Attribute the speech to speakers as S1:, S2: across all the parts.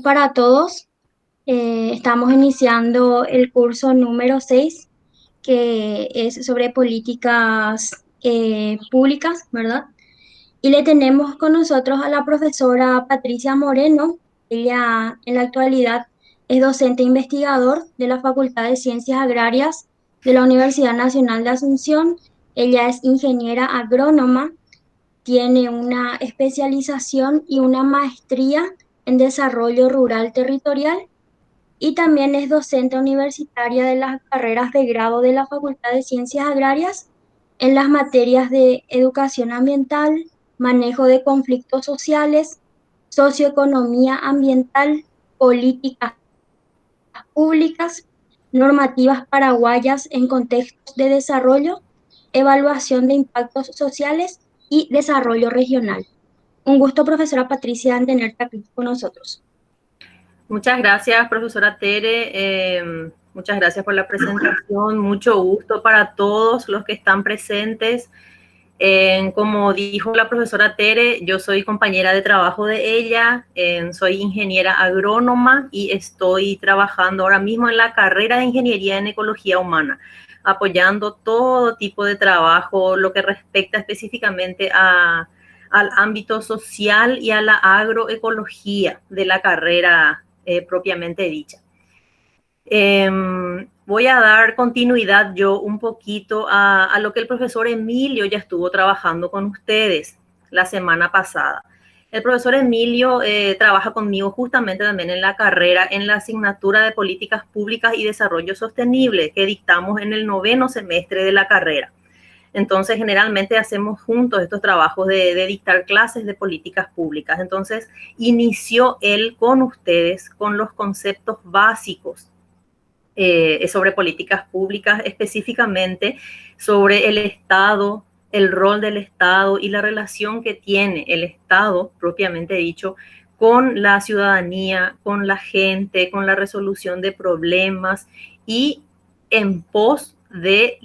S1: Para todos. Estamos iniciando el curso número 6, que es sobre políticas públicas, ¿verdad? Y le tenemos con nosotros a la profesora Patricia Moreno. Ella en la actualidad es docente investigador de la Facultad de Ciencias Agrarias de la Universidad Nacional de Asunción. Ella es ingeniera agrónoma, tiene una especialización y una maestría en desarrollo rural territorial y también es docente universitaria de las carreras de grado de la Facultad de Ciencias Agrarias en las materias de educación ambiental, manejo de conflictos sociales, socioeconomía ambiental, políticas públicas, normativas paraguayas en contextos de desarrollo, evaluación de impactos sociales y desarrollo regional. Un gusto, profesora Patricia, en tenerte aquí con nosotros.
S2: Muchas gracias, profesora Tere. Muchas gracias por la presentación. Mucho gusto para todos los que están presentes. Como dijo la profesora Tere, yo soy compañera de trabajo de ella. Soy ingeniera agrónoma y estoy trabajando ahora mismo en la carrera de Ingeniería en Ecología Humana, apoyando todo tipo de trabajo, lo que respecta específicamente al ámbito social y a la agroecología de la carrera propiamente dicha. Voy a dar continuidad yo un poquito a lo que el profesor Emilio ya estuvo trabajando con ustedes la semana pasada. El profesor Emilio trabaja conmigo justamente también en la carrera, en la asignatura de Políticas Públicas y Desarrollo Sostenible que dictamos en el 9º semestre de la carrera. Entonces, generalmente hacemos juntos estos trabajos de dictar clases de políticas públicas. Entonces, inició él con ustedes con los conceptos básicos sobre políticas públicas, específicamente sobre el Estado, el rol del Estado y la relación que tiene el Estado, propiamente dicho, con la ciudadanía, con la gente, con la resolución de problemas y en pos de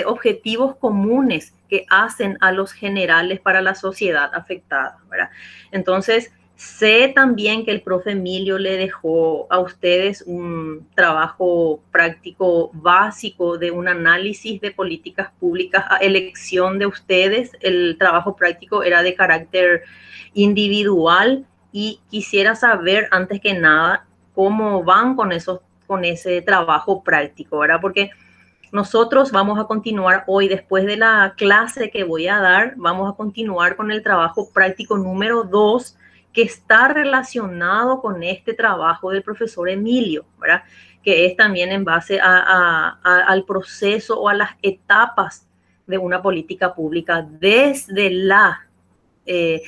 S2: objetivos comunes que hacen a los generales para la sociedad afectada, ¿verdad? Entonces, sé también que el profe Emilio le dejó a ustedes un trabajo práctico básico de un análisis de políticas públicas a elección de ustedes. El trabajo práctico era de carácter individual y quisiera saber antes que nada cómo van con ese trabajo práctico, ¿verdad? Porque nosotros vamos a continuar hoy, después de la clase que voy a dar, vamos a continuar con el trabajo práctico número 2, que está relacionado con este trabajo del profesor Emilio, ¿verdad? Que es también en base al proceso o a las etapas de una política pública, desde la eh,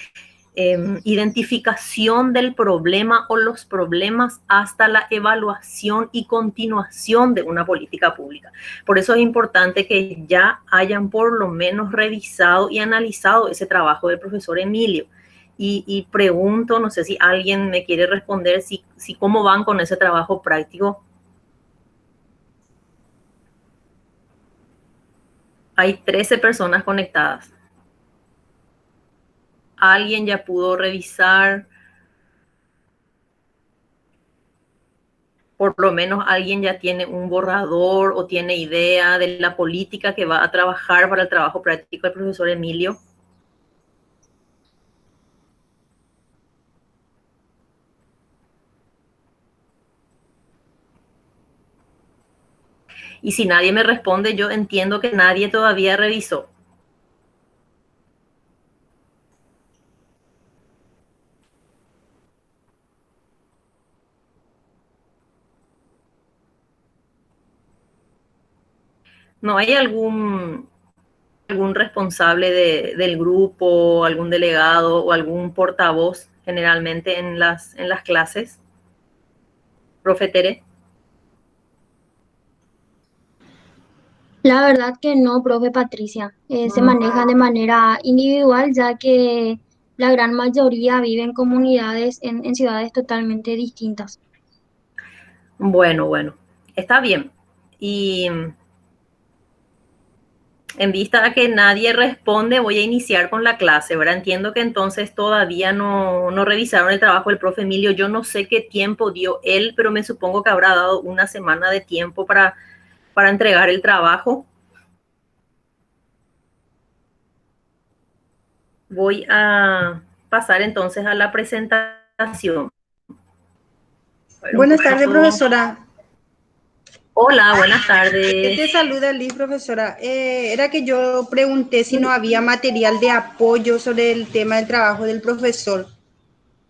S2: identificación del problema o los problemas hasta la evaluación y continuación de una política pública. Por eso es importante que ya hayan por lo menos revisado y analizado ese trabajo del profesor Emilio. Y pregunto, no sé si alguien me quiere responder si cómo van con ese trabajo práctico. Hay 13 personas conectadas. ¿Alguien ya pudo revisar? Por lo menos alguien ya tiene un borrador o tiene idea de la política que va a trabajar para el trabajo práctico del profesor Emilio. Y si nadie me responde, yo entiendo que nadie todavía revisó. ¿No hay algún responsable del grupo, algún delegado o algún portavoz generalmente en las clases? Profe Tere.
S1: La verdad que no, profe Patricia. Se maneja de manera individual, ya que la gran mayoría vive en comunidades, en ciudades totalmente distintas.
S2: Bueno, está bien. Y En vista a que nadie responde, voy a iniciar con la clase, ¿verdad? Entiendo que entonces todavía no revisaron el trabajo del profe Emilio. Yo no sé qué tiempo dio él, pero me supongo que habrá dado una semana de tiempo para entregar el trabajo. Voy a pasar entonces a la presentación. A ver un
S3: Buenas tardes,
S2: poquito.
S3: profesora.
S2: Hola, buenas
S3: Te
S2: tardes.
S3: saluda Liz, profesora. Era que yo pregunté si no había material de apoyo sobre el tema del trabajo del profesor,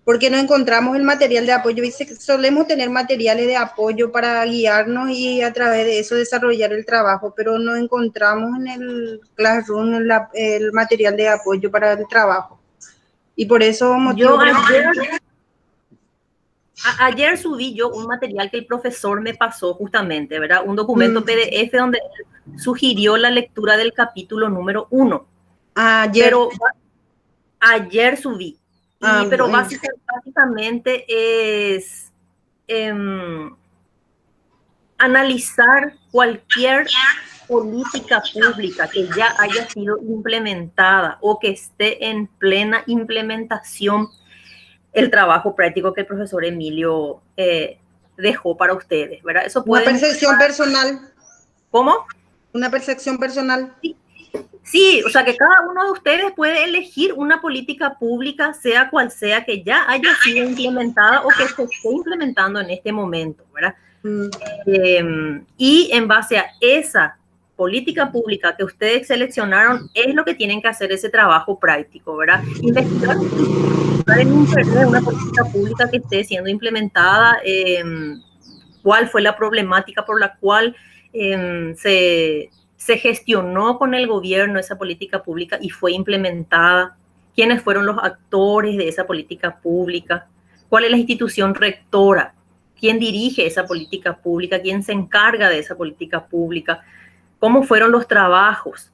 S3: porque no encontramos el material de apoyo. Dice que solemos tener materiales de apoyo para guiarnos y a través de eso desarrollar el trabajo, pero no encontramos en el Classroom el material de apoyo para el trabajo. Y por eso motivo
S2: Yo
S3: pregunté.
S2: ayer subí yo un material que el profesor me pasó justamente, ¿verdad? Un documento
S3: Mm,
S2: PDF donde él sugirió la lectura del capítulo número 1,
S3: ayer.
S2: pero ayer subí. Pero
S3: Bueno.
S2: básicamente es em, analizar cualquier política pública que ya haya sido implementada o que esté en plena implementación, el trabajo práctico que el profesor Emilio dejó para ustedes, ¿verdad? Eso
S3: Una
S2: pueden...
S3: percepción personal.
S2: ¿Cómo?
S3: Una percepción personal.
S2: Sí, sí, o sea que cada uno de ustedes puede elegir una política pública, sea cual sea, que ya haya sido implementada o que se esté implementando en este momento, ¿verdad?
S3: Mm.
S2: Y en base a esa política pública que ustedes seleccionaron, es lo que tienen que hacer ese trabajo práctico, ¿verdad? Investigar en internet una política pública que esté siendo implementada, cuál fue la problemática por la cual se gestionó con el gobierno esa política pública y fue implementada, quiénes fueron los actores de esa política pública, cuál es la institución rectora, quién dirige esa política pública, quién se encarga de esa política pública, cómo fueron los trabajos,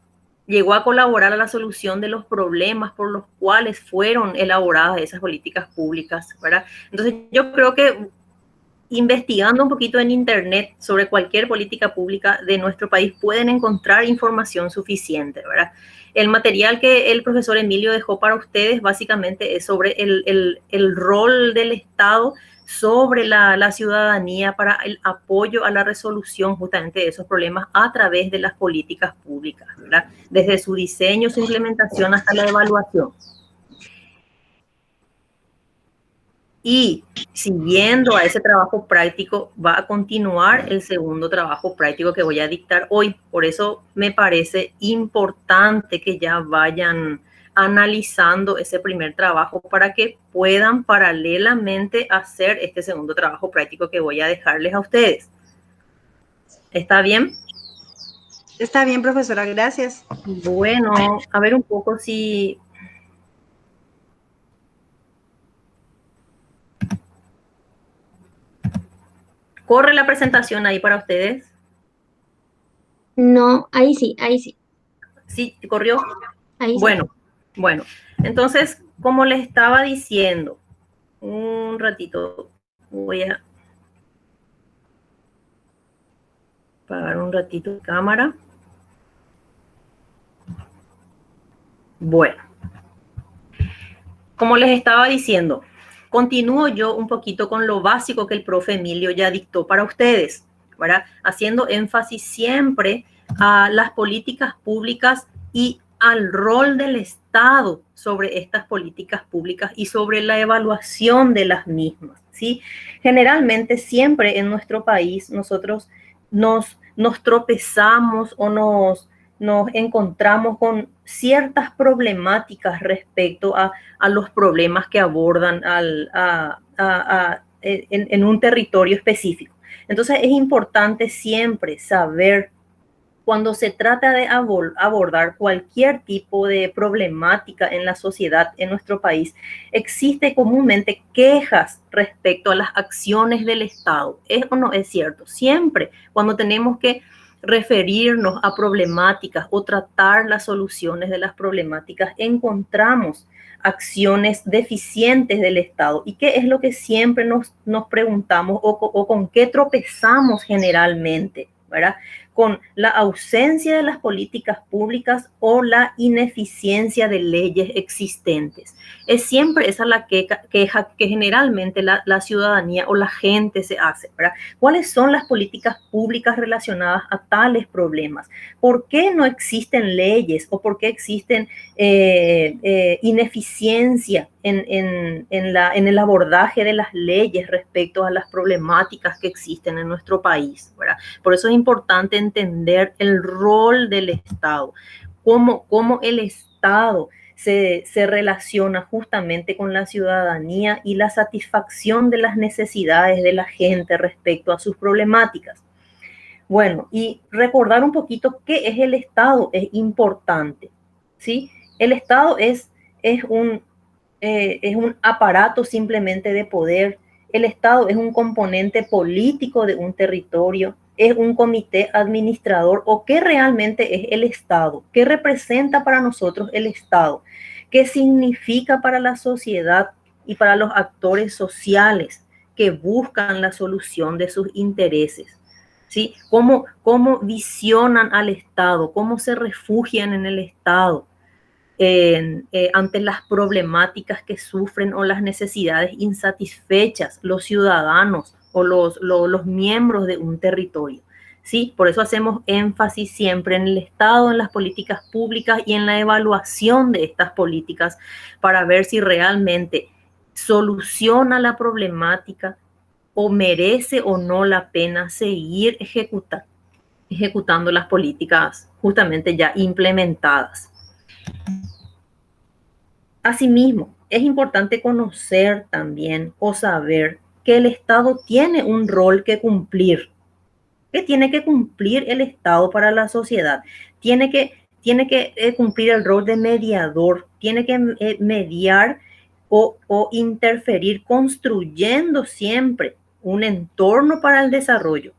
S2: llegó a colaborar a la solución de los problemas por los cuales fueron elaboradas esas políticas públicas, ¿verdad? Entonces yo creo que investigando un poquito en internet sobre cualquier política pública de nuestro país pueden encontrar información suficiente, ¿verdad? El material que el profesor Emilio dejó para ustedes básicamente es sobre el rol del Estado sobre la ciudadanía para el apoyo a la resolución justamente de esos problemas a través de las políticas públicas, ¿verdad? Desde su diseño, su implementación hasta la evaluación. Y siguiendo a ese trabajo práctico, va a continuar el segundo trabajo práctico que voy a dictar hoy. Por eso me parece importante que ya vayan analizando ese primer trabajo para que puedan paralelamente hacer este segundo trabajo práctico que voy a dejarles a ustedes. ¿Está bien?
S3: Está bien, profesora, gracias.
S2: Bueno, a ver un poco si... ¿Corre la presentación ahí para ustedes?
S1: No, ahí sí, ahí sí,
S2: ¿Sí? ¿Corrió?
S1: ahí sí.
S2: Bueno. Entonces, como les estaba diciendo, un ratito, voy a apagar un ratito la cámara. Bueno, como les estaba diciendo, continúo yo un poquito con lo básico que el profe Emilio ya dictó para ustedes, ¿verdad? Haciendo énfasis siempre a las políticas públicas y al rol del Estado sobre estas políticas públicas y sobre la evaluación de las mismas, ¿sí? Generalmente siempre en nuestro país nosotros nos tropezamos o nos encontramos con ciertas problemáticas respecto a los problemas que abordan en un territorio específico. Entonces es importante siempre saber cuando se trata de abordar cualquier tipo de problemática en la sociedad, en nuestro país, existe comúnmente quejas respecto a las acciones del Estado. ¿Es o no es cierto? Siempre cuando tenemos que referirnos a problemáticas o tratar las soluciones de las problemáticas, encontramos acciones deficientes del Estado. ¿Y qué es lo que siempre nos preguntamos o con qué tropezamos generalmente? ¿Verdad? con la ausencia de las políticas públicas o la ineficiencia de leyes existentes. Es siempre esa la queja que generalmente la ciudadanía o la gente se hace, ¿verdad? ¿Cuáles son las políticas públicas relacionadas a tales problemas? ¿Por qué no existen leyes o por qué existen ineficiencia en el abordaje de las leyes respecto a las problemáticas que existen en nuestro país, ¿verdad? Por eso es importante entender el rol del Estado, cómo el Estado se relaciona justamente con la ciudadanía y la satisfacción de las necesidades de la gente respecto a sus problemáticas. Bueno, y recordar un poquito qué es el Estado es importante, ¿sí? El Estado es un aparato simplemente de poder. El Estado es un componente político de un territorio, es un comité administrador. ¿O qué realmente es el Estado? ¿Qué representa para nosotros el Estado? ¿Qué significa para la sociedad y para los actores sociales que buscan la solución de sus intereses? ¿Sí? ¿Cómo visionan al Estado? ¿Cómo se refugian en el Estado? Ante las problemáticas que sufren o las necesidades insatisfechas los ciudadanos o los miembros de un territorio. ¿Sí? Por eso hacemos énfasis siempre en el Estado, en las políticas públicas y en la evaluación de estas políticas para ver si realmente soluciona la problemática o merece o no la pena seguir ejecutando las políticas justamente ya implementadas. Asimismo, es importante conocer también o saber que el Estado tiene un rol que cumplir. ¿Qué tiene que cumplir el Estado para la sociedad? Tiene que cumplir el rol de mediador, tiene que mediar o interferir construyendo siempre un entorno para el desarrollo,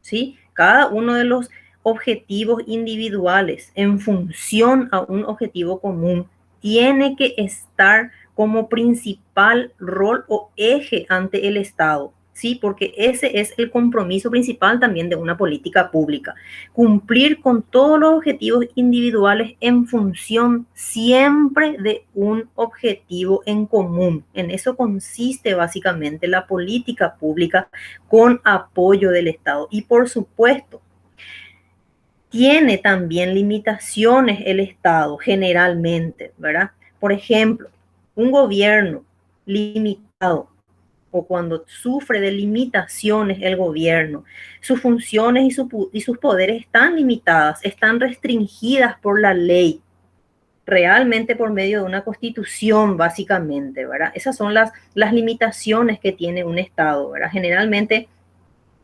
S2: ¿sí? Cada uno de los objetivos individuales en función a un objetivo común tiene que estar como principal rol o eje ante el Estado, ¿sí? Porque ese es el compromiso principal también de una política pública. Cumplir con todos los objetivos individuales en función siempre de un objetivo en común. En eso consiste básicamente la política pública con apoyo del Estado. Y por supuesto, tiene también limitaciones el Estado generalmente, ¿verdad? Por ejemplo, un gobierno limitado o cuando sufre de limitaciones el gobierno, sus funciones y sus poderes están limitadas, están restringidas por la ley, realmente por medio de una constitución, básicamente, ¿verdad? Esas son las limitaciones que tiene un Estado, ¿verdad? Generalmente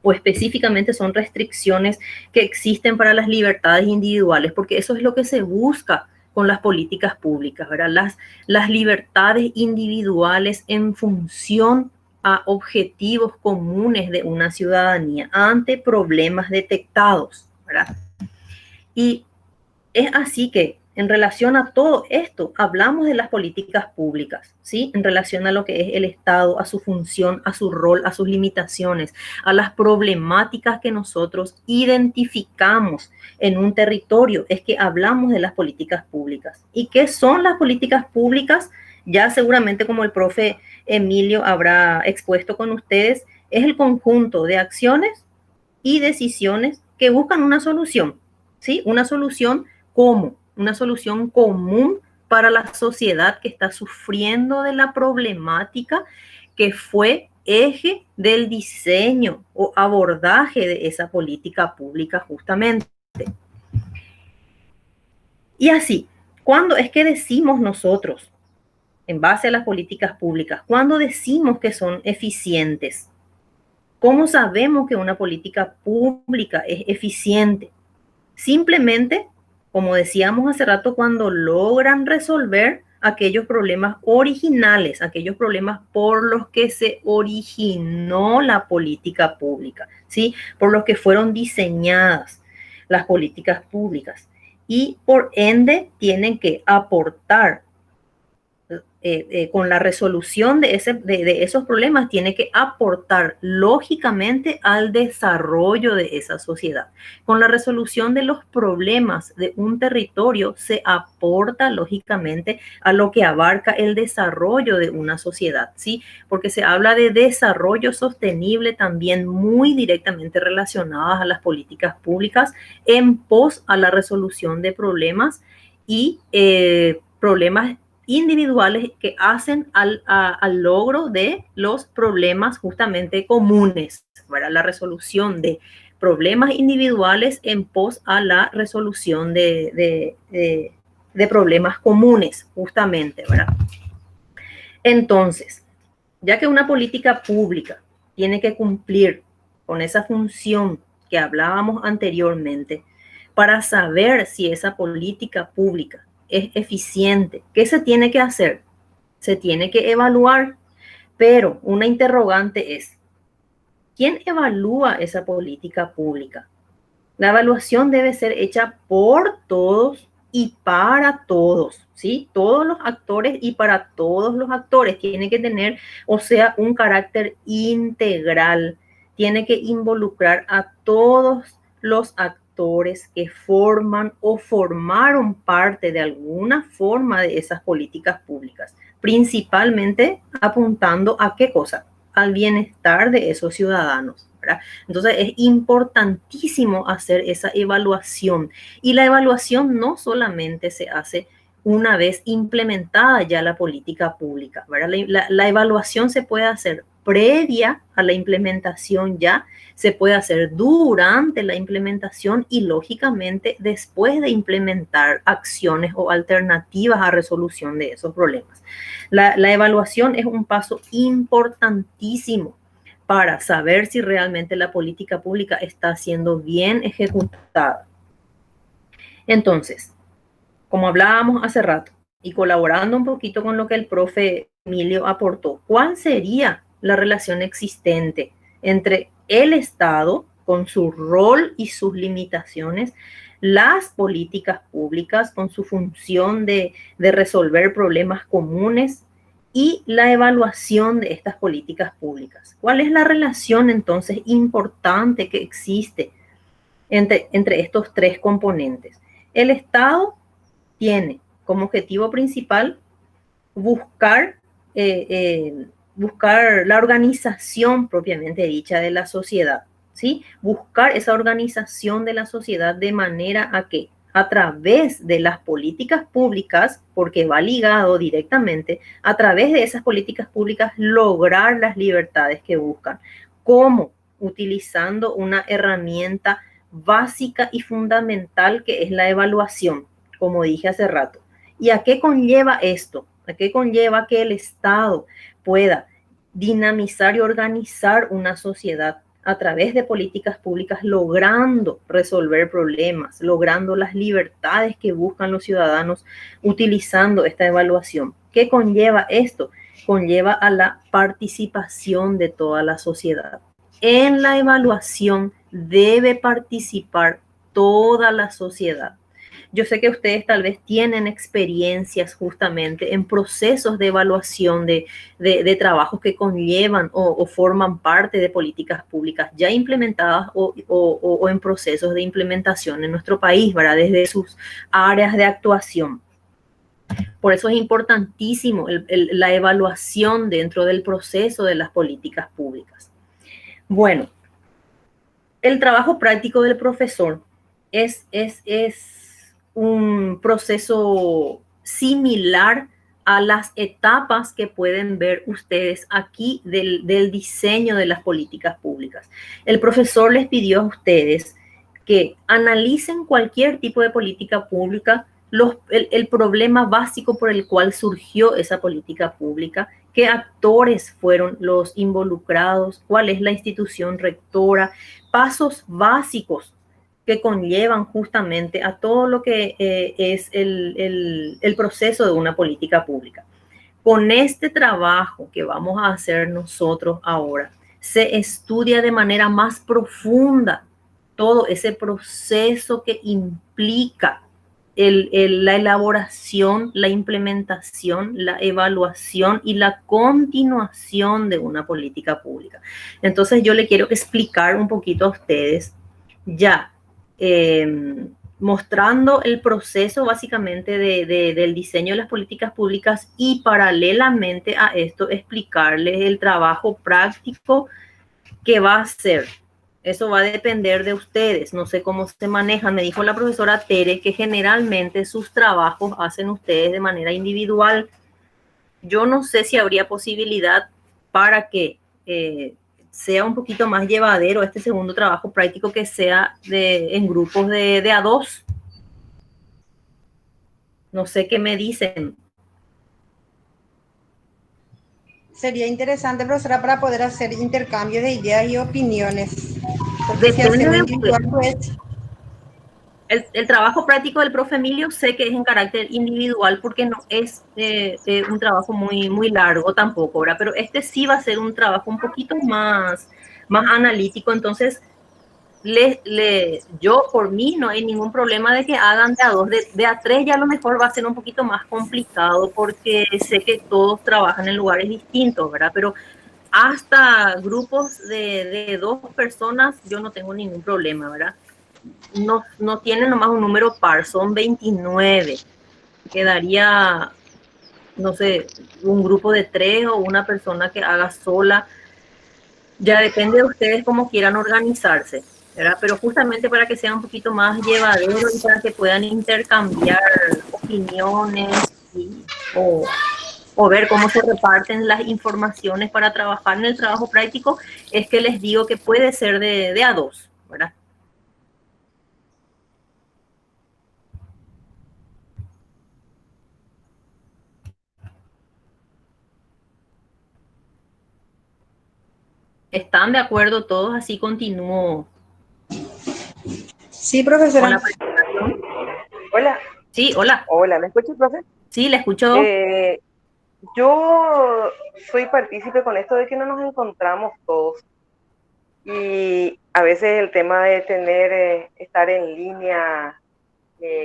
S2: o específicamente son restricciones que existen para las libertades individuales, porque eso es lo que se busca con las políticas públicas, ¿verdad? Las libertades individuales en función a objetivos comunes de una ciudadanía ante problemas detectados, ¿verdad? Y es así que en relación a todo esto, hablamos de las políticas públicas, ¿sí? En relación a lo que es el Estado, a su función, a su rol, a sus limitaciones, a las problemáticas que nosotros identificamos en un territorio, es que hablamos de las políticas públicas. ¿Y qué son las políticas públicas? Ya seguramente como el profe Emilio habrá expuesto con ustedes, es el conjunto de acciones y decisiones que buscan una solución, ¿sí? Una solución ¿cómo? Una solución común para la sociedad que está sufriendo de la problemática que fue eje del diseño o abordaje de esa política pública justamente. Y así, ¿cuándo es que decimos nosotros, en base a las políticas públicas, cuándo decimos que son eficientes? ¿Cómo sabemos que una política pública es eficiente? Simplemente, como decíamos hace rato, cuando logran resolver aquellos problemas originales, aquellos problemas por los que se originó la política pública, ¿sí? Por los que fueron diseñadas las políticas públicas. Y por ende tienen que aportar con la resolución de esos problemas, tiene que aportar lógicamente al desarrollo de esa sociedad. Con la resolución de los problemas de un territorio se aporta lógicamente a lo que abarca el desarrollo de una sociedad, ¿sí? Porque se habla de desarrollo sostenible también muy directamente relacionadas a las políticas públicas en pos a la resolución de problemas y problemas individuales que hacen al logro de los problemas justamente comunes, ¿verdad? La resolución de problemas individuales en pos a la resolución de problemas comunes, justamente, ¿verdad? Entonces, ya que una política pública tiene que cumplir con esa función que hablábamos anteriormente, para saber si esa política pública es eficiente, ¿qué se tiene que hacer? Se tiene que evaluar, pero una interrogante es, ¿quién evalúa esa política pública? La evaluación debe ser hecha por todos y para todos, ¿sí? Todos los actores y para todos los actores. Tiene que tener, o sea, un carácter integral. Tiene que involucrar a todos los actores que forman o formaron parte de alguna forma de esas políticas públicas, principalmente apuntando a qué cosa, al bienestar de esos ciudadanos, ¿verdad? Entonces es importantísimo hacer esa evaluación, y la evaluación no solamente se hace una vez implementada ya la política pública, ¿verdad? La evaluación se puede hacer previa a la implementación ya, se puede hacer durante la implementación y lógicamente después de implementar acciones o alternativas a resolución de esos problemas. La evaluación es un paso importantísimo para saber si realmente la política pública está siendo bien ejecutada. Entonces, como hablábamos hace rato y colaborando un poquito con lo que el profe Emilio aportó, ¿cuál sería la relación existente entre el Estado, con su rol y sus limitaciones, las políticas públicas, con su función de resolver problemas comunes, y la evaluación de estas políticas públicas? ¿Cuál es la relación entonces importante que existe entre estos tres componentes? El Estado tiene como objetivo principal buscar, buscar la organización propiamente dicha de la sociedad, ¿sí? Buscar esa organización de la sociedad de manera a que a través de las políticas públicas, porque va ligado directamente, a través de esas políticas públicas lograr las libertades que buscan. ¿Cómo? Utilizando una herramienta básica y fundamental que es la evaluación, como dije hace rato. ¿Y a qué conlleva esto? ¿A qué conlleva que el Estado pueda dinamizar y organizar una sociedad a través de políticas públicas, logrando resolver problemas, logrando las libertades que buscan los ciudadanos utilizando esta evaluación? ¿Qué conlleva esto? Conlleva a la participación de toda la sociedad. En la evaluación debe participar toda la sociedad. Yo sé que ustedes tal vez tienen experiencias justamente en procesos de evaluación de trabajos que conllevan o forman parte de políticas públicas ya implementadas o en procesos de implementación en nuestro país, ¿verdad? Desde sus áreas de actuación. Por eso es importantísimo la evaluación dentro del proceso de las políticas públicas. Bueno, el trabajo práctico del profesor es un proceso similar a las etapas que pueden ver ustedes aquí del diseño de las políticas públicas. El profesor les pidió a ustedes que analicen cualquier tipo de política pública, el problema básico por el cual surgió esa política pública, qué actores fueron los involucrados, cuál es la institución rectora, pasos básicos que conllevan justamente a todo lo que es el proceso de una política pública. Con este trabajo que vamos a hacer nosotros ahora, se estudia de manera más profunda todo ese proceso que implica la elaboración, la implementación, la evaluación y la continuación de una política pública. Entonces yo le quiero explicar un poquito a ustedes ya, mostrando el proceso básicamente del diseño de las políticas públicas y paralelamente a esto explicarles el trabajo práctico que va a hacer. Eso va a depender de ustedes. No sé cómo se manejan. Me dijo la profesora Tere que generalmente sus trabajos hacen ustedes de manera individual. Yo no sé si habría posibilidad para que sea un poquito más llevadero este segundo trabajo práctico, que sea en grupos de a dos. No sé qué me dicen.
S3: Sería interesante, profesora, para poder hacer intercambio de ideas y opiniones. Porque si
S2: Depende
S3: hacemos
S2: de
S3: individual,
S2: ustedes.
S3: pues
S2: El trabajo práctico del profe Emilio sé que es en carácter individual porque no es un trabajo muy largo tampoco, ¿verdad? Pero este sí va a ser un trabajo un poquito más analítico. Entonces yo por mí no hay ningún problema de que hagan de a dos. De a tres ya a lo mejor va a ser un poquito más complicado porque sé que todos trabajan en lugares distintos, ¿verdad? Pero hasta grupos de dos personas yo no tengo ningún problema, ¿verdad? No tiene nomás un número par, son 29. Quedaría, no sé, un grupo de tres o una persona que haga sola. Ya depende de ustedes cómo quieran organizarse, ¿verdad? Pero justamente para que sea un poquito más llevadero y para que puedan intercambiar opiniones o ver cómo se reparten las informaciones para trabajar en el trabajo práctico, es que les digo que puede ser de a dos, ¿verdad? ¿Están de acuerdo todos? Así continúo
S3: sí,
S2: con la
S3: profesora.
S2: presentación.
S4: Hola,
S2: Sí, hola.
S4: hola, ¿me escuchas, profe?
S2: Sí, le escucho.
S4: Eh, yo soy partícipe con esto de que no nos encontramos todos y a veces el tema de estar en línea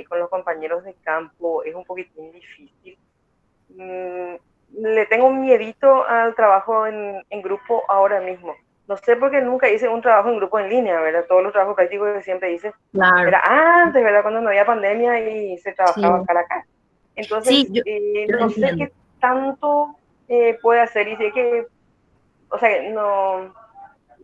S4: con los compañeros de campo es un poquitín difícil. Mm, Le tengo un miedito al trabajo en grupo ahora mismo. No sé por qué nunca hice un trabajo en grupo en línea, ¿verdad? Todos los trabajos prácticos que siempre hice
S2: Claro.
S4: era antes, ¿verdad? Cuando no había pandemia y se
S2: Sí,
S4: trabajaba cara a cara.
S2: sí,
S4: Entonces,
S2: yo
S4: no sé
S2: entiendo.
S4: qué tanto puede hacer y sé que, o sea, no,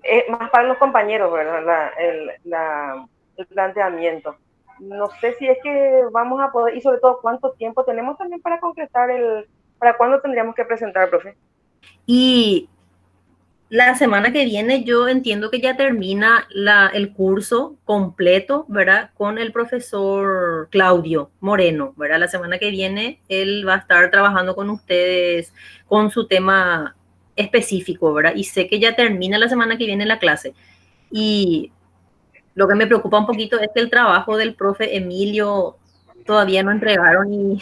S4: es más para los compañeros, ¿verdad? El planteamiento. No sé si es que vamos a poder, y sobre todo, cuánto tiempo tenemos también para concretar para cuándo tendríamos que presentar, profe.
S2: Y la semana que viene yo entiendo que ya termina el curso completo, ¿verdad? Con el profesor Claudio Moreno, ¿verdad? La semana que viene él va a estar trabajando con ustedes con su tema específico, ¿verdad? Y sé que ya termina la semana que viene la clase. Y lo que me preocupa un poquito es que el trabajo del profe Emilio todavía no entregaron, y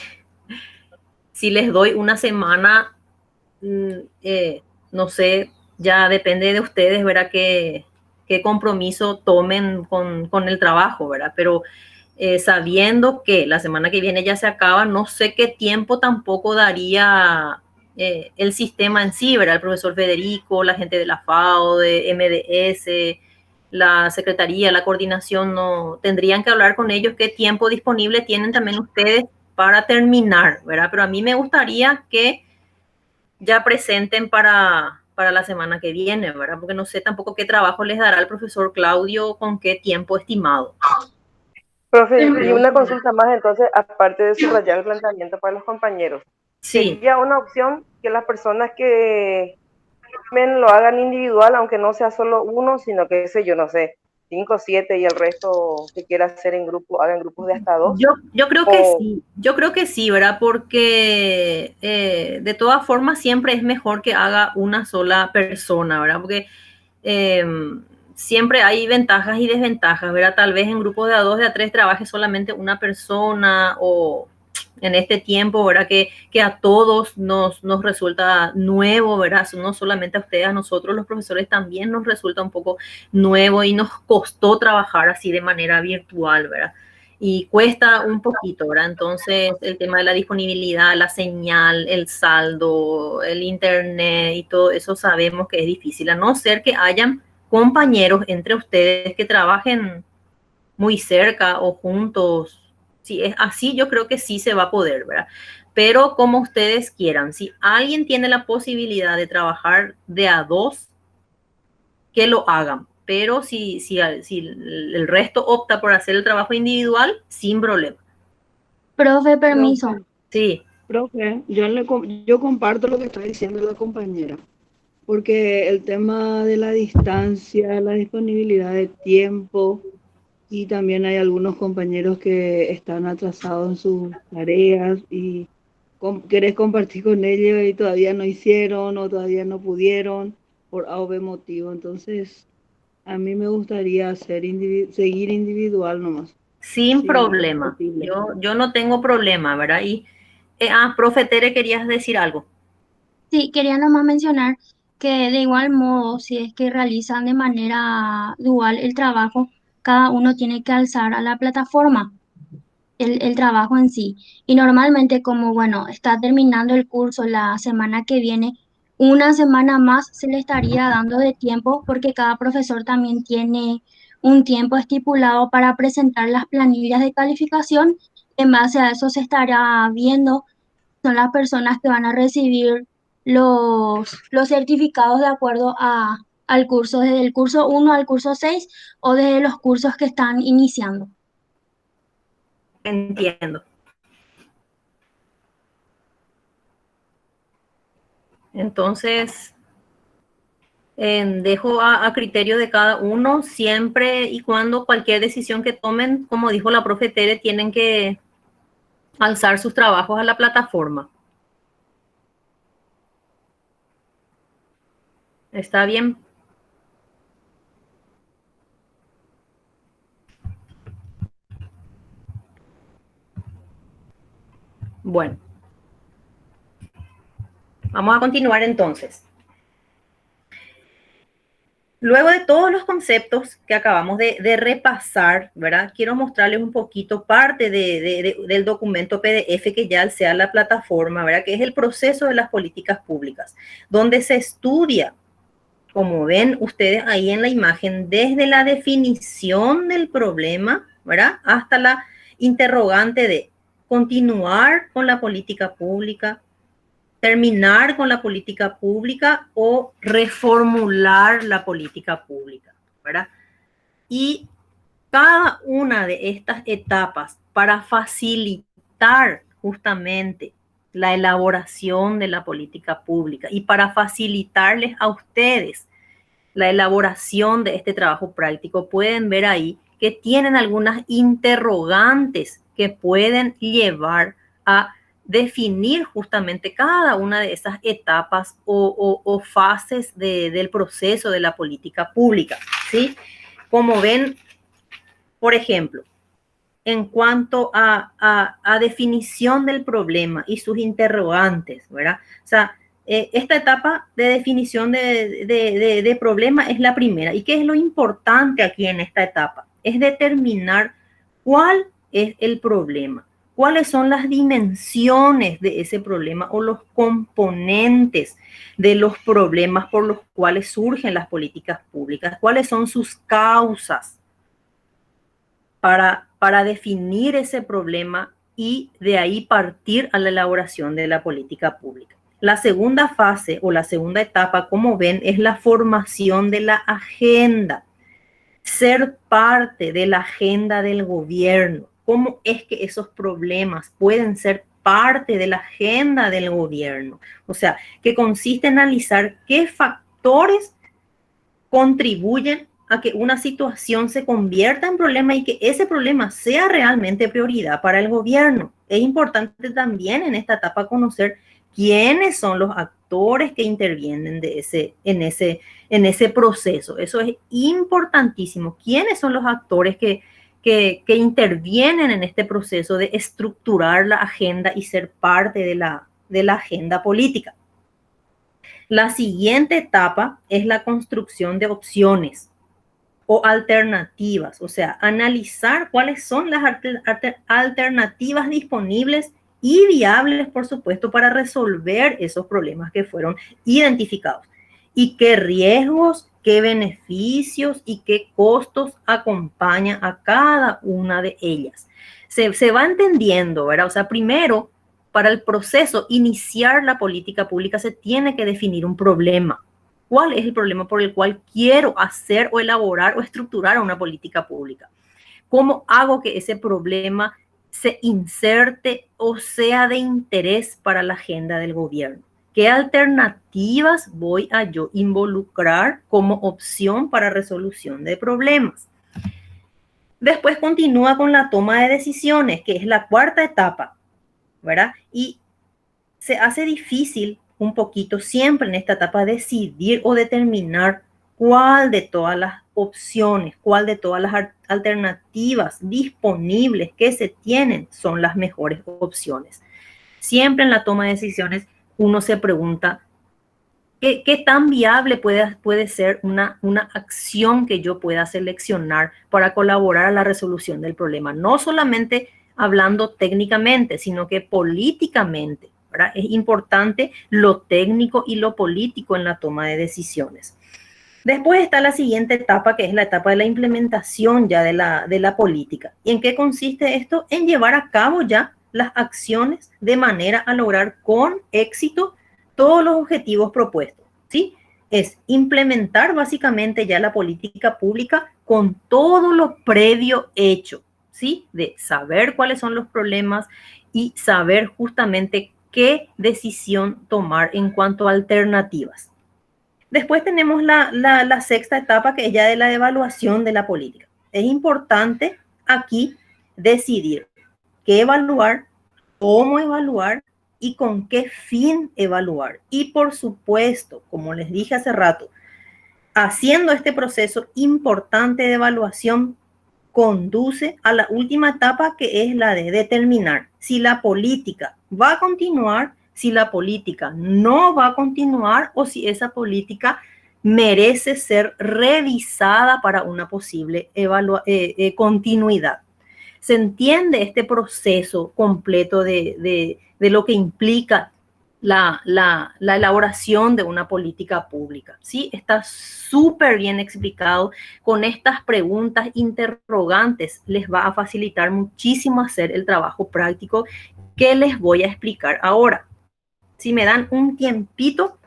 S2: si les doy una semana, mm, no sé, ya depende de ustedes, ¿verdad? Qué compromiso tomen con el trabajo, ¿verdad? Pero sabiendo que la semana que viene ya se acaba, no sé qué tiempo tampoco daría el sistema en sí, ¿verdad? El profesor Federico, la gente de la FAO, de MDS, la secretaría, la coordinación, no tendrían que hablar con ellos qué tiempo disponible tienen también ustedes para terminar, ¿verdad? Pero a mí me gustaría que ya presenten para la semana que viene, ¿verdad? Porque no sé tampoco qué trabajo les dará el profesor Claudio, con qué tiempo estimado.
S4: Profe, y una consulta más entonces, aparte de subrayar el planteamiento para los compañeros.
S2: Sí,
S4: ¿Sería una opción que las personas que lo hagan individual, aunque no sea solo uno, sino que, sé yo, no sé, 5, 7 y el resto que quiera hacer en grupo, hagan grupos de hasta dos?
S2: yo
S4: O,
S2: creo que sí, ¿verdad? Porque de todas formas siempre es mejor que haga una sola persona, ¿verdad? Porque eh, siempre hay ventajas y desventajas, ¿verdad? Tal vez en grupos de a dos, de a tres trabaje solamente una persona, o en este tiempo, ¿verdad? Que a todos nos resulta nuevo, ¿verdad? No solamente a ustedes, a nosotros los profesores también nos resulta un poco nuevo y nos costó trabajar así de manera virtual, ¿verdad? y cuesta un poquito, ¿verdad? Entonces, el tema de la disponibilidad, la señal, el saldo, el internet y todo eso sabemos que es difícil, a no ser que hayan compañeros entre ustedes que trabajen muy cerca o juntos. Si es así, yo creo que sí se va a poder, ¿verdad? Pero como ustedes quieran, si alguien tiene la posibilidad de trabajar de a dos, que lo hagan. Pero si el resto opta por hacer el trabajo individual, sin problema.
S1: Profe, permiso.
S5: Profe,
S2: Sí,
S5: profe, yo comparto lo que está diciendo la compañera, porque el tema de la distancia, la disponibilidad de tiempo, y también hay algunos compañeros que están atrasados en sus tareas y querés compartir con ellos y todavía no hicieron o todavía no pudieron por A o B motivo. Entonces, a mí me gustaría seguir individual nomás,
S2: sin
S5: si es
S2: problema.
S5: posible.
S2: Yo no tengo problema, ¿verdad? Y, profe Tere, querías decir algo.
S1: Sí, quería nomás mencionar que de igual modo, si es que realizan de manera dual el trabajo, cada uno tiene que alzar a la plataforma el trabajo en sí. Y normalmente como, bueno, está terminando el curso la semana que viene, una semana más se le estaría dando de tiempo porque cada profesor también tiene un tiempo estipulado para presentar las planillas de calificación. En base a eso se estará viendo son las personas que van a recibir los certificados de acuerdo al curso, desde el curso 1 al curso 6 o desde los cursos que están iniciando.
S2: Entiendo. Entonces, dejo a criterio de cada uno, siempre y cuando cualquier decisión que tomen, como dijo la profe Tere, tienen que alzar sus trabajos a la plataforma. ¿Está bien? Bueno, vamos a continuar entonces. Luego de todos los conceptos que acabamos de repasar, ¿verdad? Quiero mostrarles un poquito parte del documento PDF que ya alcé a la plataforma, ¿verdad? Que es el proceso de las políticas públicas, donde se estudia, como ven ustedes ahí en la imagen, desde la definición del problema, ¿verdad? Hasta la interrogante de continuar con la política pública, terminar con la política pública o reformular la política pública, ¿verdad? Y cada una de estas etapas para facilitar justamente la elaboración de la política pública y para facilitarles a ustedes la elaboración de este trabajo práctico, pueden ver ahí que tienen algunas interrogantes que pueden llevar a definir justamente cada una de esas etapas o fases del proceso de la política pública, ¿sí? Como ven, por ejemplo, en cuanto a definición del problema y sus interrogantes, ¿verdad? O sea, esta etapa de definición de problema es la primera. ¿Y qué es lo importante aquí en esta etapa? Es determinar cuál es el problema, cuáles son las dimensiones de ese problema o los componentes de los problemas por los cuales surgen las políticas públicas, cuáles son sus causas para definir ese problema y de ahí partir a la elaboración de la política pública. La segunda fase o la segunda etapa, como ven, es la formación de la agenda, ser parte de la agenda del gobierno. ¿Cómo es que esos problemas pueden ser parte de la agenda del gobierno? O sea, que consiste en analizar qué factores contribuyen a que una situación se convierta en problema y que ese problema sea realmente prioridad para el gobierno. Es importante también en esta etapa conocer quiénes son los actores que intervienen en ese proceso. Eso es importantísimo. ¿Quiénes son los actores que intervienen en este proceso de estructurar la agenda y ser parte de la agenda política? La siguiente etapa es la construcción de opciones. o alternativas, o sea, analizar cuáles son las alternativas disponibles y viables, por supuesto, para resolver esos problemas que fueron identificados. Y qué riesgos, qué beneficios y qué costos acompañan a cada una de ellas. Se va entendiendo, ¿verdad? O sea, primero, para el proceso, iniciar la política pública se tiene que definir un problema. ¿Cuál es el problema por el cual quiero hacer o elaborar o estructurar una política pública? ¿Cómo hago que ese problema se inserte o sea de interés para la agenda del gobierno? ¿Qué alternativas voy a yo involucrar como opción para resolución de problemas? Después continúa con la toma de decisiones, que es la cuarta etapa, ¿verdad? Y se hace difícil un poquito siempre en esta etapa decidir o determinar cuál de todas las opciones, cuál de todas las alternativas disponibles que se tienen son las mejores opciones. Siempre en la toma de decisiones uno se pregunta, ¿qué tan viable puede ser una acción que yo pueda seleccionar para colaborar a la resolución del problema? No solamente hablando técnicamente, sino que políticamente, ¿verdad? Es importante lo técnico y lo político en la toma de decisiones. Después está la siguiente etapa, que es la etapa de la implementación ya de la política. ¿Y en qué consiste esto? En llevar a cabo ya las acciones de manera a lograr con éxito todos los objetivos propuestos, ¿sí? Es implementar básicamente ya la política pública con todo lo previo hecho, ¿sí? De saber cuáles son los problemas y saber justamente qué decisión tomar en cuanto a alternativas. Después tenemos la sexta etapa, que es ya de la evaluación de la política. Es importante aquí decidir qué evaluar, cómo evaluar y con qué fin evaluar. Y por supuesto, como les dije hace rato, haciendo este proceso importante de evaluación, conduce a la última etapa, que es la de determinar si la política va a continuar, si la política no va a continuar o si esa política merece ser revisada para una posible continuidad. Se entiende este proceso completo de lo que implica la elaboración de una política pública, ¿sí? Está súper bien explicado. Con estas preguntas interrogantes les va a facilitar muchísimo hacer el trabajo práctico que les voy a explicar ahora. Si me dan un tiempito,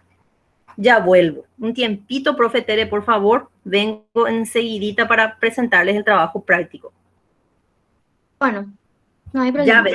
S2: ya vuelvo. Un tiempito, profe Tere, por favor. Vengo enseguidita para presentarles el trabajo práctico.
S1: Bueno, no hay
S2: Ya
S1: problema.
S2: ven.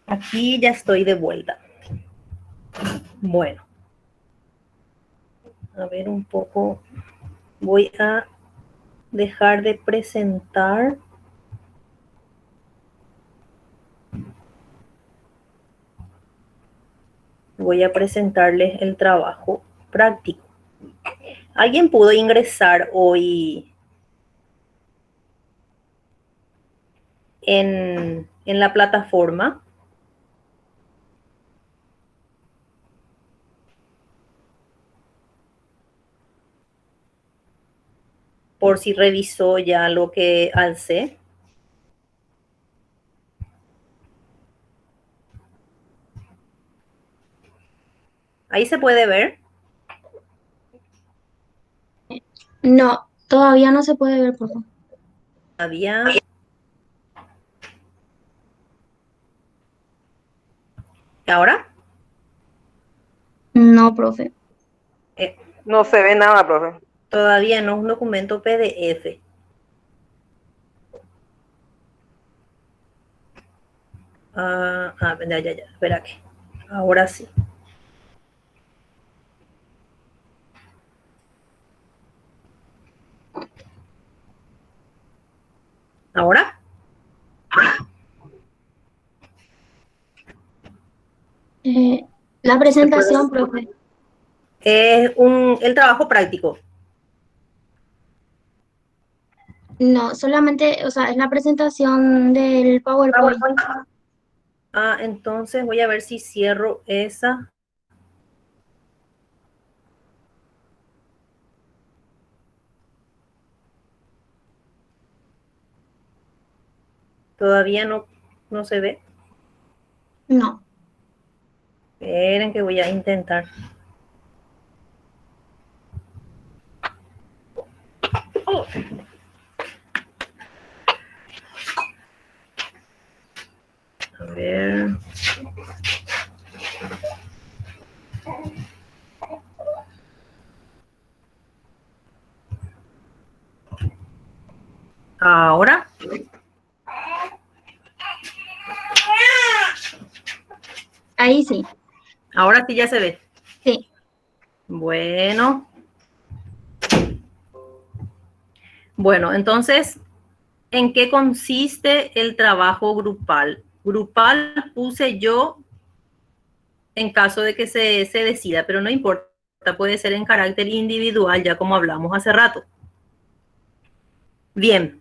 S2: Aquí ya estoy de vuelta. Bueno, a ver un poco. Voy a dejar de presentar. Voy a presentarles el trabajo práctico. ¿Alguien pudo ingresar hoy en la plataforma? por si revisó ya lo que alcé. Ahí se puede ver.
S1: No, todavía no se puede ver, por favor.
S2: Todavía. ¿Ahora?
S1: No, profe.
S4: No se ve nada, profe.
S2: Todavía no es un documento PDF. Ya, espera que. Ahora sí. ¿Ahora?
S1: La presentación, profe.
S2: Es el trabajo práctico.
S1: No, solamente, o sea, es la presentación del PowerPoint.
S2: Entonces voy a ver si cierro esa. Todavía no se ve.
S1: No.
S2: Esperen que voy a intentar. A ver. Ahora.
S1: Ahí sí.
S2: Ahora sí ya se ve.
S1: Sí.
S2: Bueno. Bueno, entonces, ¿en qué consiste el trabajo grupal? Grupal puse yo en caso de que se decida, pero no importa, puede ser en carácter individual, ya como hablamos hace rato. Bien.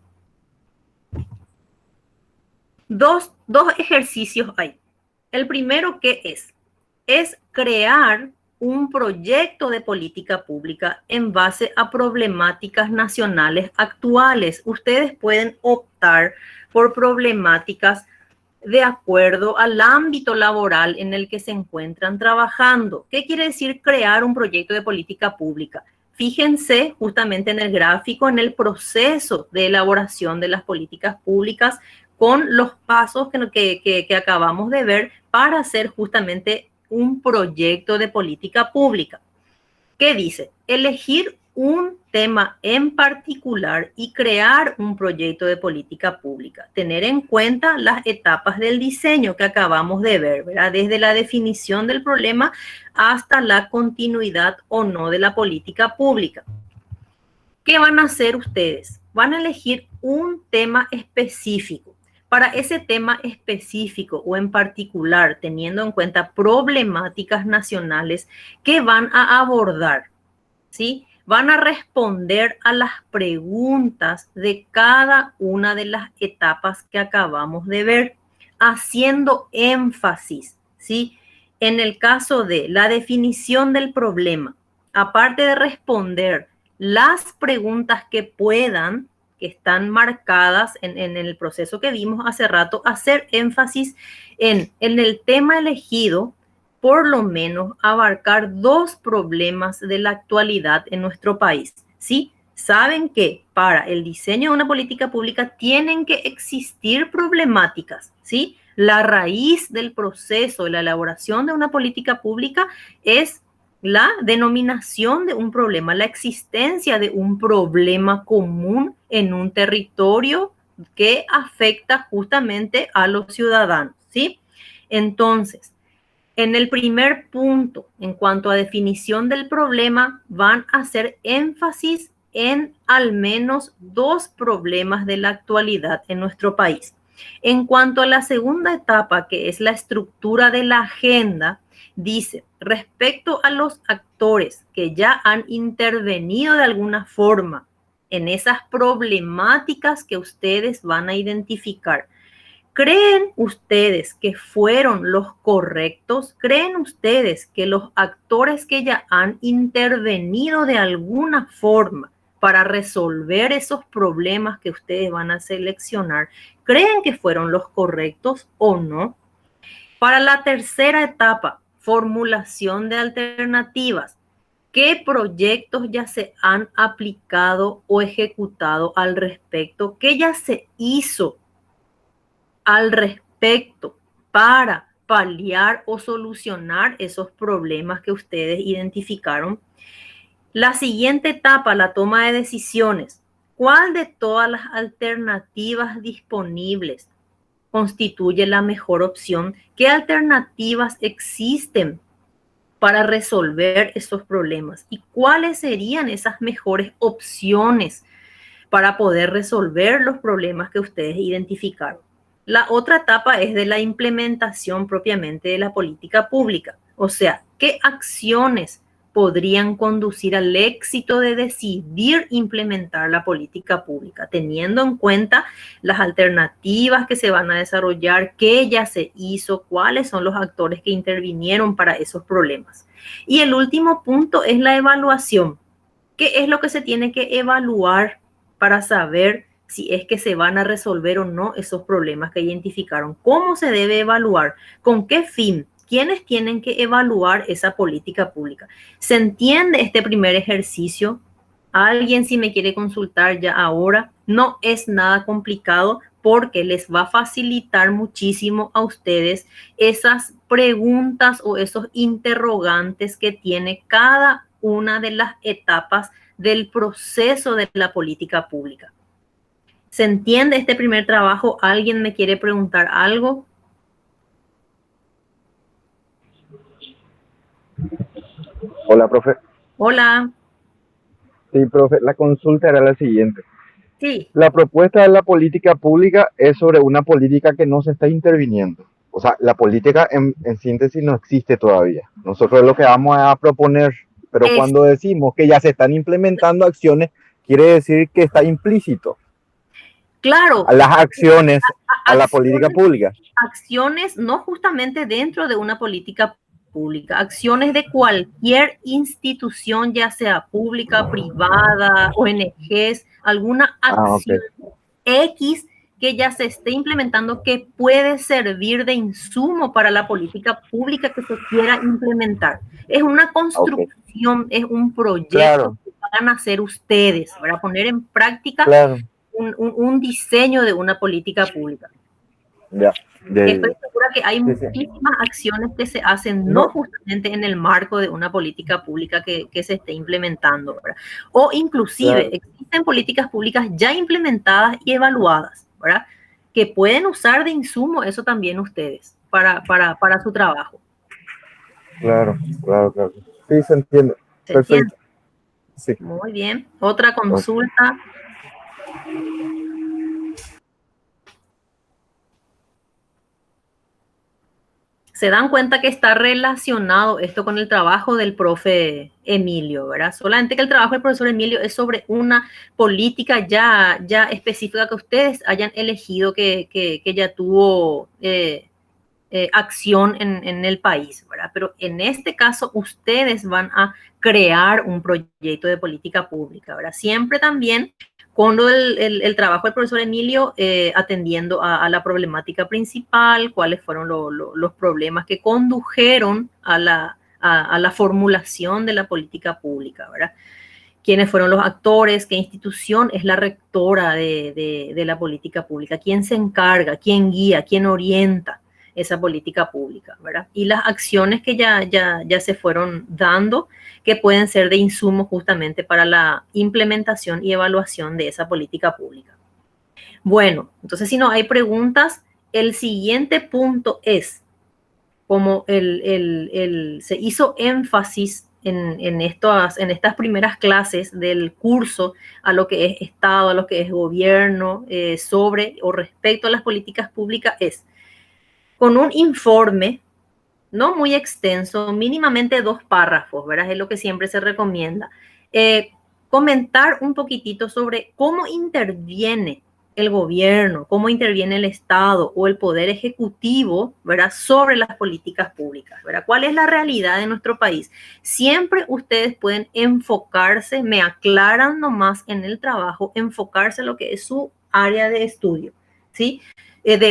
S2: Dos ejercicios hay. El primero, ¿qué es? Es crear un proyecto de política pública en base a problemáticas nacionales actuales. Ustedes pueden optar por problemáticas de acuerdo al ámbito laboral en el que se encuentran trabajando. ¿Qué quiere decir crear un proyecto de política pública? Fíjense justamente en el gráfico, en el proceso de elaboración de las políticas públicas con los pasos que acabamos de ver para hacer justamente un proyecto de política pública. ¿Qué dice? Elegir un tema en particular y crear un proyecto de política pública. Tener en cuenta las etapas del diseño que acabamos de ver, ¿verdad? Desde la definición del problema hasta la continuidad o no de la política pública. ¿Qué van a hacer ustedes? Van a elegir un tema específico. Para ese tema específico o en particular, teniendo en cuenta problemáticas nacionales que van a abordar, ¿sí? Van a responder a las preguntas de cada una de las etapas que acabamos de ver, haciendo énfasis, ¿sí? En el caso de la definición del problema, aparte de responder las preguntas que puedan, que están marcadas en el proceso que vimos hace rato, hacer énfasis en el tema elegido, por lo menos abarcar dos problemas de la actualidad en nuestro país, ¿sí? Saben que para el diseño de una política pública tienen que existir problemáticas, ¿sí? La raíz del proceso de la elaboración de una política pública es la denominación de un problema, la existencia de un problema común en un territorio que afecta justamente a los ciudadanos, ¿sí? Entonces, en el primer punto, en cuanto a definición del problema, van a hacer énfasis en al menos dos problemas de la actualidad en nuestro país. En cuanto a la segunda etapa, que es la estructura de la agenda, dice, respecto a los actores que ya han intervenido de alguna forma en esas problemáticas que ustedes van a identificar, ¿creen ustedes que fueron los correctos? ¿Creen ustedes que los actores que ya han intervenido de alguna forma para resolver esos problemas que ustedes van a seleccionar, ¿creen que fueron los correctos o no? Para la tercera etapa, formulación de alternativas. ¿Qué proyectos ya se han aplicado o ejecutado al respecto? ¿Qué ya se hizo al respecto para paliar o solucionar esos problemas que ustedes identificaron? La siguiente etapa, la toma de decisiones. ¿Cuál de todas las alternativas disponibles constituye la mejor opción? ¿Qué alternativas existen para resolver esos problemas? ¿Y cuáles serían esas mejores opciones para poder resolver los problemas que ustedes identificaron? La otra etapa es de la implementación propiamente de la política pública. O sea, ¿qué acciones podrían conducir al éxito de decidir implementar la política pública, teniendo en cuenta las alternativas que se van a desarrollar, qué ya se hizo, cuáles son los actores que intervinieron para esos problemas? Y el último punto es la evaluación. ¿Qué es lo que se tiene que evaluar para saber si es que se van a resolver o no esos problemas que identificaron? ¿Cómo se debe evaluar? ¿Con qué fin? ¿Quiénes tienen que evaluar esa política pública? ¿Se entiende este primer ejercicio? Alguien, si me quiere consultar ya ahora, no es nada complicado porque les va a facilitar muchísimo a ustedes esas preguntas o esos interrogantes que tiene cada una de las etapas del proceso de la política pública. ¿Se entiende este primer trabajo? ¿Alguien me quiere preguntar algo?
S6: Hola, profe.
S2: Hola.
S6: Sí, profe, la consulta era la siguiente.
S2: Sí.
S6: La propuesta de la política pública es sobre una política que no se está interviniendo. O sea, la política en síntesis no existe todavía. Nosotros lo que vamos a proponer, pero cuando decimos que ya se están implementando acciones, quiere decir que está implícito.
S2: Claro.
S6: A las acciones, a la política pública.
S2: Acciones no justamente dentro de una política pública, acciones de cualquier institución, ya sea pública, privada, ONGs, alguna acción X que ya se esté implementando que puede servir de insumo para la política pública que se quiera implementar. Es una construcción, es un proyecto que van a hacer ustedes para poner en práctica un diseño de una política pública. Estoy segura que hay muchísimas acciones que se hacen no justamente en el marco de una política pública que se esté implementando, ¿verdad? O inclusive existen políticas públicas ya implementadas y evaluadas, ¿verdad? Que pueden usar de insumo eso también ustedes para su trabajo.
S6: Claro. Sí, se entiende. Perfecto. Sí.
S2: Muy bien. Otra consulta. Se dan cuenta que está relacionado esto con el trabajo del profe Emilio, ¿verdad? Solamente que el trabajo del profesor Emilio es sobre una política ya específica que ustedes hayan elegido que ya tuvo acción en el país, ¿verdad? Pero en este caso ustedes van a crear un proyecto de política pública, ¿verdad? Siempre también con el trabajo del profesor Emilio atendiendo a la problemática principal, cuáles fueron los problemas que condujeron a la formulación de la política pública, ¿verdad? ¿Quiénes fueron los actores? ¿Qué institución es la rectora de la política pública? ¿Quién se encarga? ¿Quién guía? ¿Quién orienta esa política pública, ¿verdad? Y las acciones que ya se fueron dando que pueden ser de insumo justamente para la implementación y evaluación de esa política pública. Bueno, entonces si no hay preguntas, el siguiente punto es, como se hizo énfasis en estas primeras clases del curso a lo que es Estado, a lo que es gobierno, sobre o respecto a las políticas públicas, es con un informe no muy extenso, mínimamente 2 párrafos, ¿verdad? Es lo que siempre se recomienda. Comentar un poquitito sobre cómo interviene el gobierno, cómo interviene el Estado o el Poder Ejecutivo, ¿verdad?, sobre las políticas públicas, ¿verdad? ¿Cuál es la realidad de nuestro país? Siempre ustedes pueden enfocarse, me aclaran nomás en el trabajo, enfocarse en lo que es su área de estudio, ¿sí?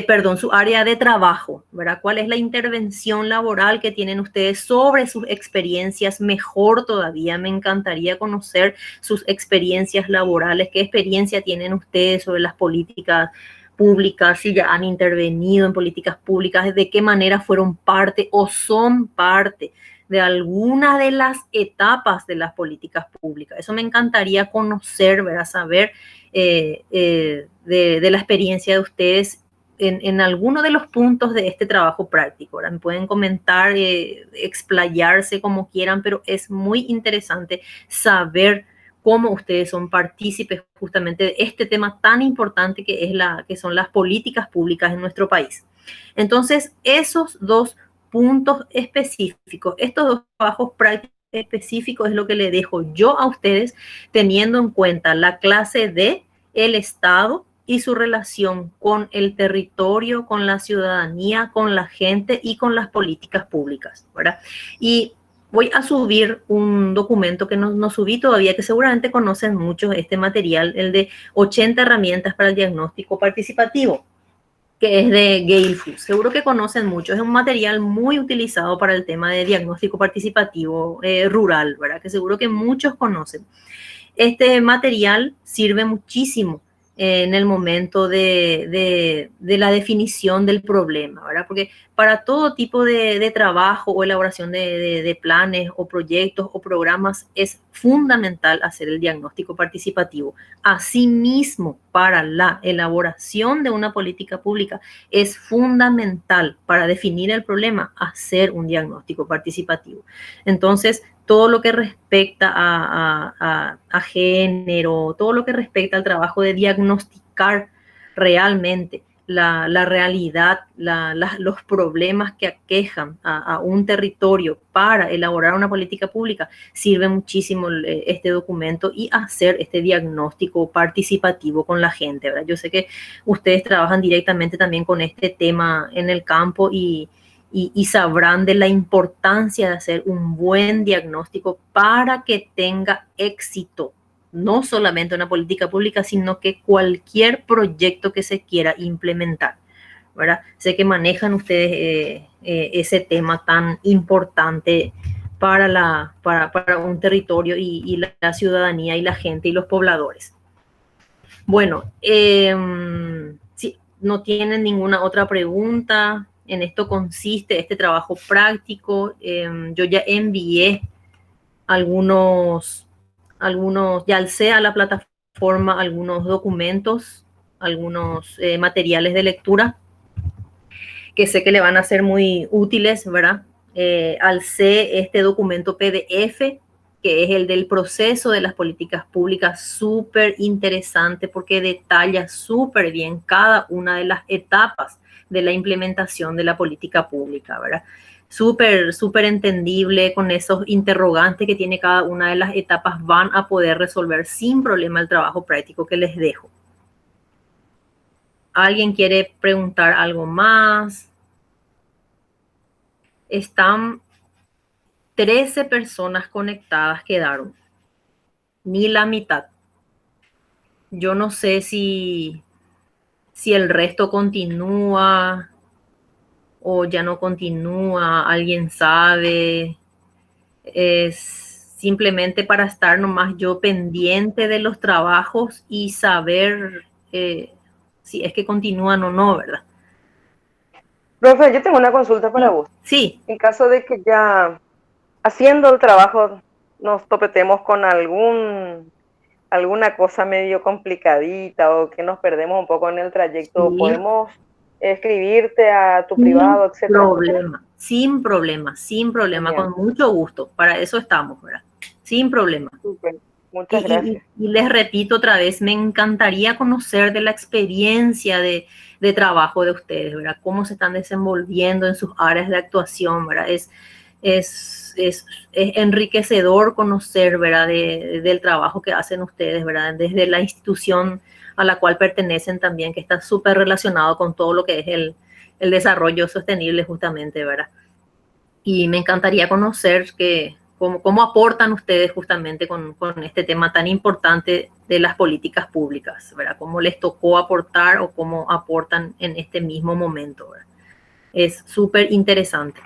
S2: Perdón, su área de trabajo, ¿verdad? ¿Cuál es la intervención laboral que tienen ustedes sobre sus experiencias? Mejor todavía, me encantaría conocer sus experiencias laborales, qué experiencia tienen ustedes sobre las políticas públicas, si ya han intervenido en políticas públicas, de qué manera fueron parte o son parte de alguna de las etapas de las políticas públicas. Eso me encantaría conocer, ¿verdad? Saber de la experiencia de ustedes en alguno de los puntos de este trabajo práctico. ¿Verdad? Me pueden comentar, explayarse como quieran, pero es muy interesante saber cómo ustedes son partícipes justamente de este tema tan importante que son las políticas públicas en nuestro país. Entonces, esos dos puntos específicos, estos dos trabajos prácticos específicos es lo que le dejo yo a ustedes, teniendo en cuenta la clase de el Estado y su relación con el territorio, con la ciudadanía, con la gente y con las políticas públicas, ¿verdad? Y voy a subir un documento que no subí todavía, que seguramente conocen muchos este material, el de 80 herramientas para el diagnóstico participativo, que es de Gale Food. Seguro que conocen mucho. Es un material muy utilizado para el tema de diagnóstico participativo rural, ¿verdad? Que seguro que muchos conocen. Este material sirve muchísimo en el momento de la definición del problema, ¿verdad? Porque para todo tipo de trabajo o elaboración de planes o proyectos o programas es fundamental hacer el diagnóstico participativo. Asimismo, para la elaboración de una política pública es fundamental para definir el problema hacer un diagnóstico participativo. Entonces, todo lo que respecta a género, todo lo que respecta al trabajo de diagnosticar realmente la realidad, los problemas que aquejan a un territorio para elaborar una política pública, sirve muchísimo este documento y hacer este diagnóstico participativo con la gente, ¿verdad? Yo sé que ustedes trabajan directamente también con este tema en el campo y sabrán de la importancia de hacer un buen diagnóstico para que tenga éxito, no solamente una política pública, sino que cualquier proyecto que se quiera implementar, ¿verdad? Sé que manejan ustedes ese tema tan importante para un territorio y la ciudadanía y la gente y los pobladores. Bueno, si no tienen ninguna otra pregunta, en esto consiste este trabajo práctico. Yo ya envié algunos, ya alcé a la plataforma algunos documentos, algunos materiales de lectura que sé que le van a ser muy útiles, ¿verdad? Alcé este documento PDF, que es el del proceso de las políticas públicas, súper interesante porque detalla súper bien cada una de las etapas de la implementación de la política pública, ¿verdad? Súper entendible, con esos interrogantes que tiene cada una de las etapas, van a poder resolver sin problema el trabajo práctico que les dejo. ¿Alguien quiere preguntar algo más? Están 13 personas conectadas, quedaron, ni la mitad. Yo no sé si el resto continúa o ya no continúa, alguien sabe. Es simplemente para estar nomás yo pendiente de los trabajos y saber si es que continúan o no, ¿verdad?
S4: Profe, yo tengo una consulta para vos.
S2: Sí.
S4: En caso de que ya haciendo el trabajo nos topetemos con alguna cosa medio complicadita o que nos perdemos un poco en el trayecto,
S2: Sí.
S4: ¿podemos escribirte a tu privado, etcétera?
S2: Sin problema,
S4: Genial.
S2: con mucho gusto. Para eso estamos, ¿verdad? Sin problema.
S4: Super. Muchas gracias.
S2: Y les repito otra vez, me encantaría conocer de la experiencia de trabajo de ustedes, ¿verdad? Cómo se están desenvolviendo en sus áreas de actuación, ¿verdad? es enriquecedor conocer, ¿verdad? Del trabajo que hacen ustedes, ¿verdad? Desde la institución a la cual pertenecen también, que está súper relacionado con todo lo que es el desarrollo sostenible justamente, ¿verdad? Y me encantaría conocer cómo aportan ustedes justamente con este tema tan importante de las políticas públicas, ¿verdad? Cómo les tocó aportar o cómo aportan en este mismo momento, ¿verdad? Es súper interesante.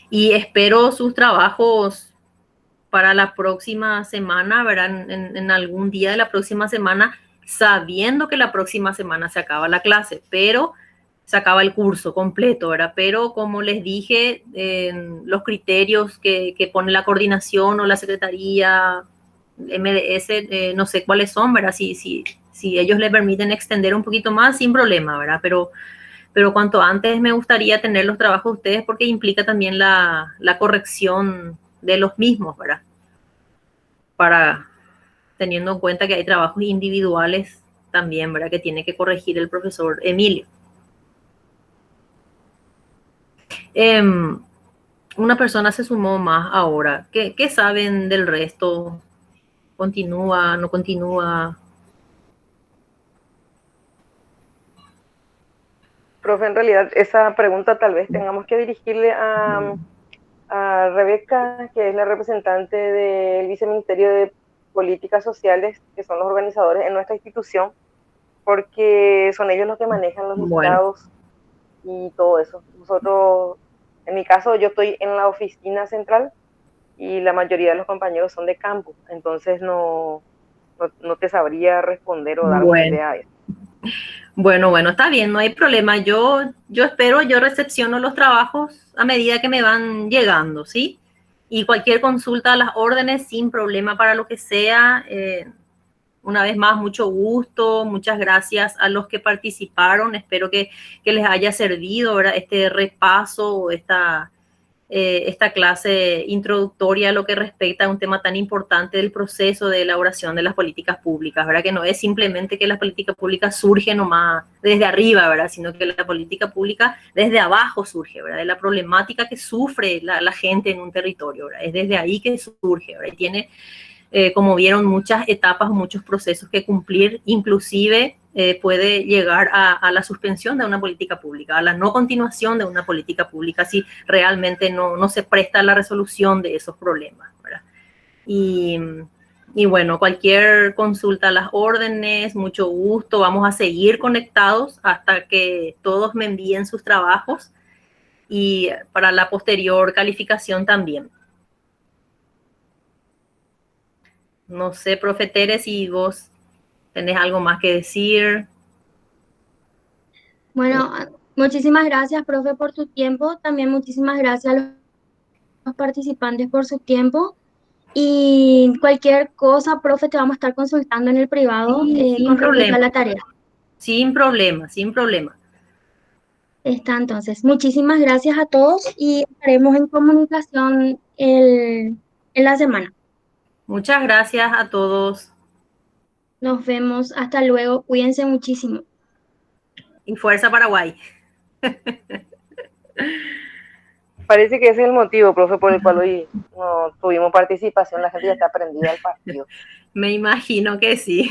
S2: Y espero sus trabajos para la próxima semana, ¿verdad? En algún día de la próxima semana, sabiendo que la próxima semana se acaba la clase, pero se acaba el curso completo, ¿verdad? Pero como les dije, los criterios que pone la coordinación o la secretaría, MDS, no sé cuáles son, ¿verdad? Si ellos le permiten extender un poquito más, sin problema, ¿verdad? Pero cuanto antes me gustaría tener los trabajos de ustedes porque implica también la corrección de los mismos, ¿verdad? Para teniendo en cuenta que hay trabajos individuales también, ¿verdad? Que tiene que corregir el profesor Emilio. Una persona se sumó más ahora. ¿Qué saben del resto? ¿Continúa, no continúa?
S4: Profe, en realidad esa pregunta tal vez tengamos que dirigirle a Rebeca, que es la representante del Viceministerio de Políticas Sociales, que son los organizadores en nuestra institución, porque son ellos los que manejan los listados y todo eso. Nosotros, en mi caso, yo estoy en la oficina central y la mayoría de los compañeros son de campo, entonces no te sabría responder o dar una idea a eso.
S2: Bueno, está bien, no hay problema. Yo espero, yo recepciono los trabajos a medida que me van llegando, ¿sí? Y cualquier consulta a las órdenes, sin problema para lo que sea. Una vez más, mucho gusto, muchas gracias a los que participaron. Espero que les haya servido, ¿verdad? Este repaso o esta clase introductoria a lo que respecta a un tema tan importante del proceso de elaboración de las políticas públicas, ¿verdad? Que no es simplemente que las políticas públicas surgen nomás desde arriba, ¿verdad? Sino que la política pública desde abajo surge, ¿verdad? De la problemática que sufre la gente en un territorio, ¿verdad? Es desde ahí que surge, ¿verdad? Y tiene, como vieron, muchas etapas, muchos procesos que cumplir, inclusive puede llegar a la suspensión de una política pública, a la no continuación de una política pública si realmente no se presta a la resolución de esos problemas, ¿verdad? Y bueno, cualquier consulta a las órdenes, mucho gusto, vamos a seguir conectados hasta que todos me envíen sus trabajos y para la posterior calificación también. No sé, profe Tere, si vos tenés algo más que decir.
S1: Bueno, muchísimas gracias, profe, por tu tiempo. También muchísimas gracias a los participantes por su tiempo. Y cualquier cosa, profe, te vamos a estar consultando en el privado
S2: Sin
S1: con respecto
S2: problema.
S1: a la tarea.
S2: Sin problema, sin problema.
S1: Está entonces. Muchísimas gracias a todos y estaremos en comunicación en la semana.
S2: Muchas gracias a todos
S1: Nos vemos. Hasta luego. Cuídense muchísimo.
S2: y Fuerza Paraguay.
S4: Parece que ese es el motivo, profe, por el cual hoy no tuvimos participación. La gente ya está prendida al partido.
S2: Me imagino que sí.